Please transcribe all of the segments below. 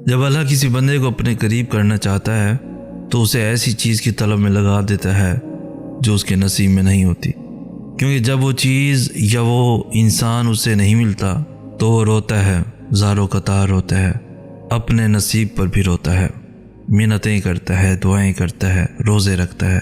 جب اللہ کسی بندے کو اپنے قریب کرنا چاہتا ہے تو اسے ایسی چیز کی طلب میں لگا دیتا ہے جو اس کے نصیب میں نہیں ہوتی، کیونکہ جب وہ چیز یا وہ انسان اسے نہیں ملتا تو وہ روتا ہے، زار و قطار روتا ہے، اپنے نصیب پر بھی روتا ہے، منتیں کرتا ہے، دعائیں کرتا ہے، روزے رکھتا ہے،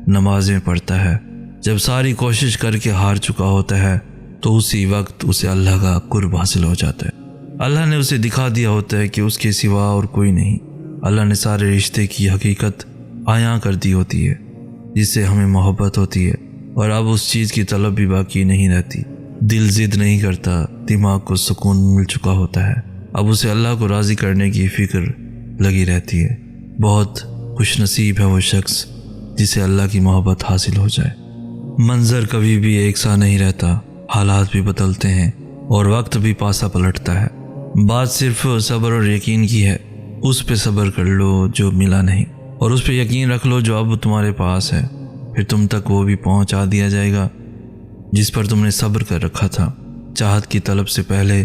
نمازیں پڑھتا ہے۔ جب ساری کوشش کر کے ہار چکا ہوتا ہے تو اسی وقت اسے اللہ کا قرب حاصل ہو جاتا ہے۔ اللہ نے اسے دکھا دیا ہوتا ہے کہ اس کے سوا اور کوئی نہیں۔ اللہ نے سارے رشتے کی حقیقت عیاں کر دی ہوتی ہے جس سے ہمیں محبت ہوتی ہے، اور اب اس چیز کی طلب بھی باقی نہیں رہتی۔ دل ضد نہیں کرتا، دماغ کو سکون مل چکا ہوتا ہے، اب اسے اللہ کو راضی کرنے کی فکر لگی رہتی ہے۔ بہت خوش نصیب ہے وہ شخص جسے اللہ کی محبت حاصل ہو جائے۔ منظر کبھی بھی ایک سا نہیں رہتا، حالات بھی بدلتے ہیں اور وقت بھی پاسا پلٹتا ہے۔ بات صرف صبر اور یقین کی ہے۔ اس پہ صبر کر لو جو ملا نہیں، اور اس پہ یقین رکھ لو جو اب تمہارے پاس ہے، پھر تم تک وہ بھی پہنچا دیا جائے گا جس پر تم نے صبر کر رکھا تھا۔ چاہت کی طلب سے پہلے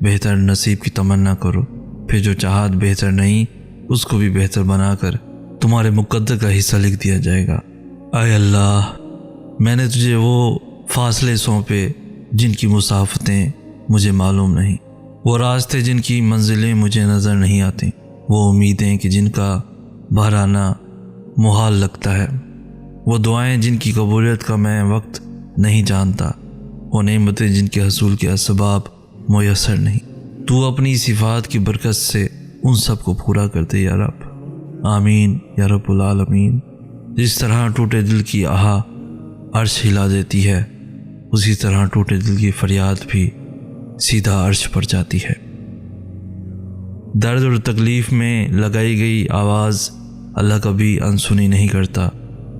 بہتر نصیب کی تمنا کرو، پھر جو چاہت بہتر نہیں اس کو بھی بہتر بنا کر تمہارے مقدر کا حصہ لکھ دیا جائے گا۔ اے اللہ، میں نے تجھے وہ فاصلے سونپے جن کی مسافتیں مجھے معلوم نہیں، وہ راستے جن کی منزلیں مجھے نظر نہیں آتی، وہ امیدیں کہ جن کا بہرانا محال لگتا ہے، وہ دعائیں جن کی قبولیت کا میں وقت نہیں جانتا، وہ نعمتیں جن کے حصول کے اسباب میسر نہیں۔ تو اپنی صفات کی برکت سے ان سب کو پورا کر دے یا رب، آمین یا رب العالمین۔ جس طرح ٹوٹے دل کی آہ عرش ہلا دیتی ہے، اسی طرح ٹوٹے دل کی فریاد بھی سیدھا عرش پر جاتی ہے۔ درد اور تکلیف میں لگائی گئی آواز اللہ کبھی انسنی نہیں کرتا،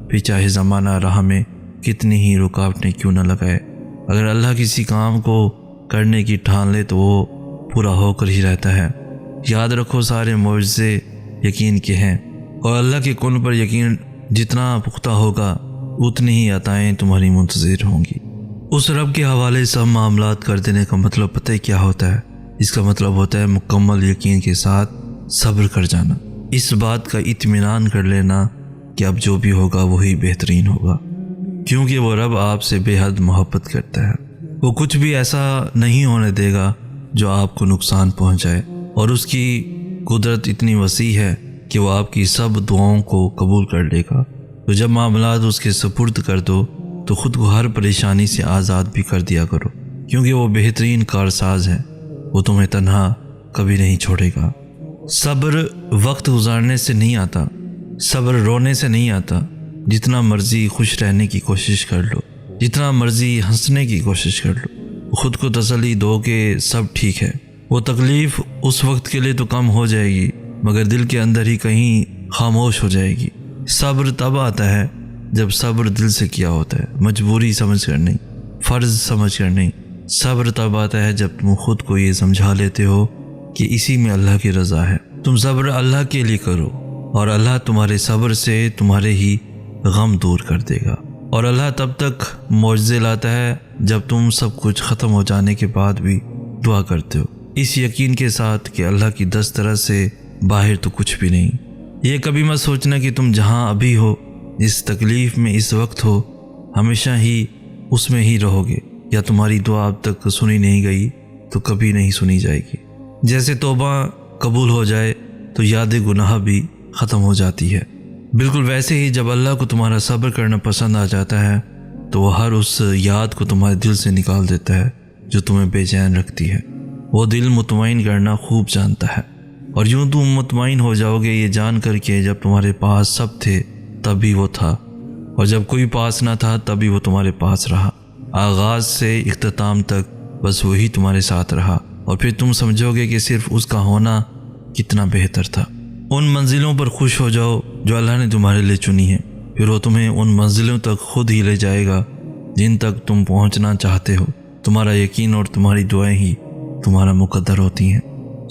پھر چاہے زمانہ راہ میں کتنی ہی رکاوٹیں کیوں نہ لگائے۔ اگر اللہ کسی کام کو کرنے کی ٹھان لے تو وہ پورا ہو کر ہی رہتا ہے۔ یاد رکھو سارے معجزے یقین کے ہیں، اور اللہ کے کن پر یقین جتنا پختہ ہوگا اتنی ہی عطائیں تمہاری منتظر ہوں گی۔ اس رب کے حوالے سب معاملات کر دینے کا مطلب پتہ ہے کیا ہوتا ہے؟ اس کا مطلب ہوتا ہے مکمل یقین کے ساتھ صبر کر جانا، اس بات کا اطمینان کر لینا کہ اب جو بھی ہوگا وہی بہترین ہوگا، کیونکہ وہ رب آپ سے بے حد محبت کرتا ہے۔ وہ کچھ بھی ایسا نہیں ہونے دے گا جو آپ کو نقصان پہنچائے، اور اس کی قدرت اتنی وسیع ہے کہ وہ آپ کی سب دعاؤں کو قبول کر لے گا۔ تو جب معاملات اس کے سپرد کر دو تو خود کو ہر پریشانی سے آزاد بھی کر دیا کرو، کیونکہ وہ بہترین کارساز ہے، وہ تمہیں تنہا کبھی نہیں چھوڑے گا۔ صبر وقت گزارنے سے نہیں آتا، صبر رونے سے نہیں آتا۔ جتنا مرضی خوش رہنے کی کوشش کر لو، جتنا مرضی ہنسنے کی کوشش کر لو، خود کو تسلی دو کہ سب ٹھیک ہے۔ وہ تکلیف اس وقت کے لیے تو کم ہو جائے گی، مگر دل کے اندر ہی کہیں خاموش ہو جائے گی۔ صبر تب آتا ہے جب صبر دل سے کیا ہوتا ہے، مجبوری سمجھ کر نہیں، فرض سمجھ کر نہیں۔ صبر تب آتا ہے جب تم خود کو یہ سمجھا لیتے ہو کہ اسی میں اللہ کی رضا ہے۔ تم صبر اللہ کے لیے کرو، اور اللہ تمہارے صبر سے تمہارے ہی غم دور کر دے گا۔ اور اللہ تب تک معجزے لاتا ہے جب تم سب کچھ ختم ہو جانے کے بعد بھی دعا کرتے ہو، اس یقین کے ساتھ کہ اللہ کی دسترس سے باہر تو کچھ بھی نہیں۔ یہ کبھی مت سوچنا کہ تم جہاں ابھی ہو، اس تکلیف میں اس وقت ہو، ہمیشہ ہی اس میں ہی رہو گے، یا تمہاری دعا اب تک سنی نہیں گئی تو کبھی نہیں سنی جائے گی۔ جیسے توبہ قبول ہو جائے تو یاد گناہ بھی ختم ہو جاتی ہے، بالکل ویسے ہی جب اللہ کو تمہارا صبر کرنا پسند آ جاتا ہے تو وہ ہر اس یاد کو تمہارے دل سے نکال دیتا ہے جو تمہیں بے چین رکھتی ہے۔ وہ دل مطمئن کرنا خوب جانتا ہے، اور یوں تم مطمئن ہو جاؤ گے یہ جان کر کے جب تمہارے پاس سب تھے تب بھی وہ تھا، اور جب کوئی پاس نہ تھا تب بھی وہ تمہارے پاس رہا۔ آغاز سے اختتام تک بس وہی تمہارے ساتھ رہا، اور پھر تم سمجھو گے کہ صرف اس کا ہونا کتنا بہتر تھا۔ ان منزلوں پر خوش ہو جاؤ جو اللہ نے تمہارے لیے چنی ہیں، پھر وہ تمہیں ان منزلوں تک خود ہی لے جائے گا جن تک تم پہنچنا چاہتے ہو۔ تمہارا یقین اور تمہاری دعائیں ہی تمہارا مقدر ہوتی ہیں۔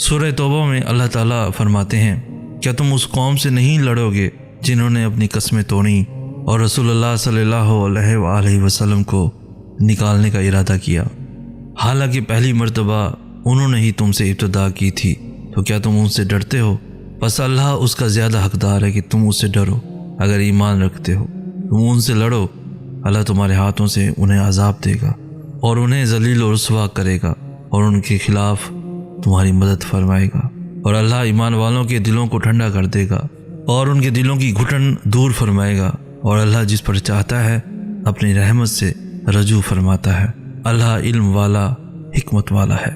سورہ توبہ میں اللہ تعالیٰ فرماتے ہیں، کیا تم اس قوم سے نہیں لڑو گے جنہوں نے اپنی قسمیں توڑیں اور رسول اللہ صلی اللہ علیہ وآلہ وسلم کو نکالنے کا ارادہ کیا، حالانکہ پہلی مرتبہ انہوں نے ہی تم سے ابتدا کی تھی، تو کیا تم ان سے ڈرتے ہو؟ بس اللہ اس کا زیادہ حقدار ہے کہ تم اس سے ڈرو۔ اگر ایمان رکھتے ہو تم ان سے لڑو، اللہ تمہارے ہاتھوں سے انہیں عذاب دے گا اور انہیں ذلیل و رسوا کرے گا اور ان کے خلاف تمہاری مدد فرمائے گا، اور اللہ ایمان والوں کے دلوں کو ٹھنڈا کر دے گا اور ان کے دلوں کی گھٹن دور فرمائے گا، اور اللہ جس پر چاہتا ہے اپنی رحمت سے رجوع فرماتا ہے۔ اللہ علم والا، حکمت والا ہے۔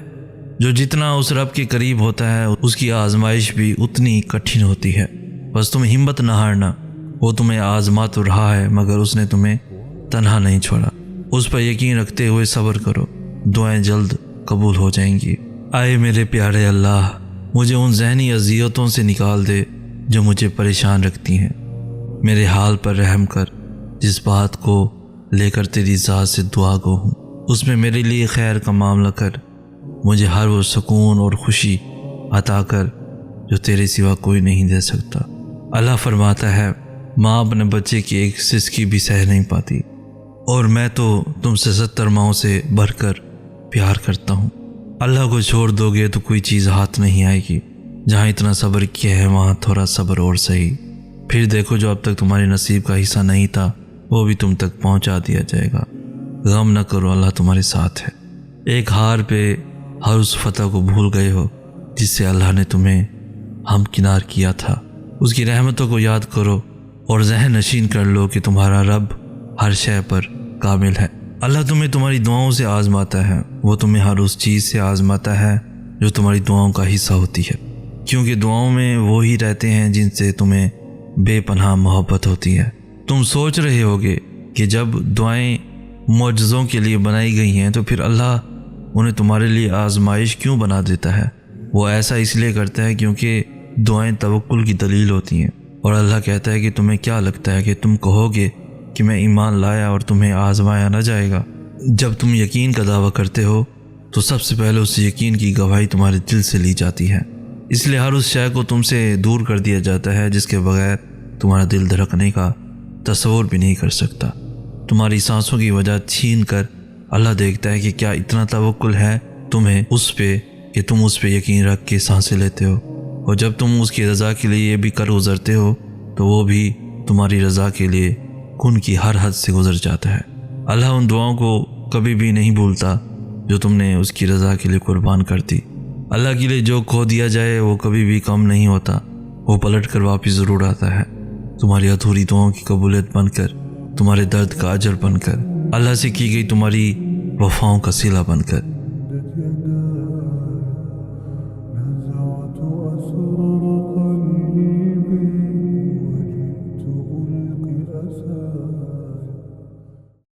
جو جتنا اس رب کے قریب ہوتا ہے اس کی آزمائش بھی اتنی کٹھن ہوتی ہے۔ بس تم ہمت نہ ہارنا، وہ تمہیں آزما تو رہا ہے مگر اس نے تمہیں تنہا نہیں چھوڑا۔ اس پر یقین رکھتے ہوئے صبر کرو، دعائیں جلد قبول ہو جائیں گی۔ آئے میرے پیارے اللہ، مجھے ان ذہنی اذیتوں سے نکال دے جو مجھے پریشان رکھتی ہیں۔ میرے حال پر رحم کر، جس بات کو لے کر تیری ذات سے دعا گو ہوں اس میں میرے لیے خیر کا معاملہ کر۔ مجھے ہر وہ سکون اور خوشی عطا کر جو تیرے سوا کوئی نہیں دے سکتا۔ اللہ فرماتا ہے، ماں اپنے بچے کی ایک سسکی بھی سہ نہیں پاتی، اور میں تو تم سے 70 ماؤں سے بڑھ کر پیار کرتا ہوں۔ اللہ کو چھوڑ دو گے تو کوئی چیز ہاتھ نہیں آئے گی۔ جہاں اتنا صبر کیا ہے وہاں تھوڑا صبر اور صحیح۔ پھر دیکھو جو اب تک تمہارے نصیب کا حصہ نہیں تھا وہ بھی تم تک پہنچا دیا جائے گا۔ غم نہ کرو، اللہ تمہارے ساتھ ہے۔ ایک ہار پہ ہر اس فتح کو بھول گئے ہو جس سے اللہ نے تمہیں ہمکنار کیا تھا۔ اس کی رحمتوں کو یاد کرو اور ذہن نشین کر لو کہ تمہارا رب ہر شے پر کامل ہے۔ اللہ تمہیں تمہاری دعاؤں سے آزماتا ہے، وہ تمہیں ہر اس چیز سے آزماتا ہے جو تمہاری دعاؤں کا حصہ ہوتی ہے، کیونکہ دعاؤں میں وہی رہتے ہیں جن سے تمہیں بے پناہ محبت ہوتی ہے۔ تم سوچ رہے ہوگے کہ جب دعائیں معجزوں کے لیے بنائی گئی ہیں تو پھر اللہ انہیں تمہارے لیے آزمائش کیوں بنا دیتا ہے؟ وہ ایسا اس لیے کرتا ہے کیونکہ دعائیں توکل کی دلیل ہوتی ہیں، اور اللہ کہتا ہے کہ تمہیں کیا لگتا ہے کہ تم کہو گے کہ میں ایمان لایا اور تمہیں آزمایا نہ جائے گا؟ جب تم یقین کا دعویٰ کرتے ہو تو سب سے پہلے اس یقین کی گواہی تمہارے دل سے لی جاتی ہے، اس لیے ہر اس شے کو تم سے دور کر دیا جاتا ہے جس کے بغیر تمہارا دل دھڑکنے کا تصور بھی نہیں کر سکتا۔ تمہاری سانسوں کی وجہ چھین کر اللہ دیکھتا ہے کہ کیا اتنا توکل ہے تمہیں اس پہ کہ تم اس پہ یقین رکھ کے سانسیں لیتے ہو، اور جب تم اس کی رضا کے لیے یہ بھی کر گزرتے ہو تو وہ بھی تمہاری رضا کے لیے کن کی ہر حد سے گزر جاتا ہے۔ اللہ ان دعاؤں کو کبھی بھی نہیں بھولتا جو تم نے اس کی رضا کے لیے قربان کر دی۔ اللہ کے لیے جو کھو دیا جائے وہ کبھی بھی کم نہیں ہوتا، وہ پلٹ کر واپس ضرور آتا ہے، تمہاری ادھوری دعاؤں کی قبولیت بن کر، تمہارے درد کا اجر بن کر، اللہ سے کی گئی تمہاری وفاؤں کا صلہ بن کر۔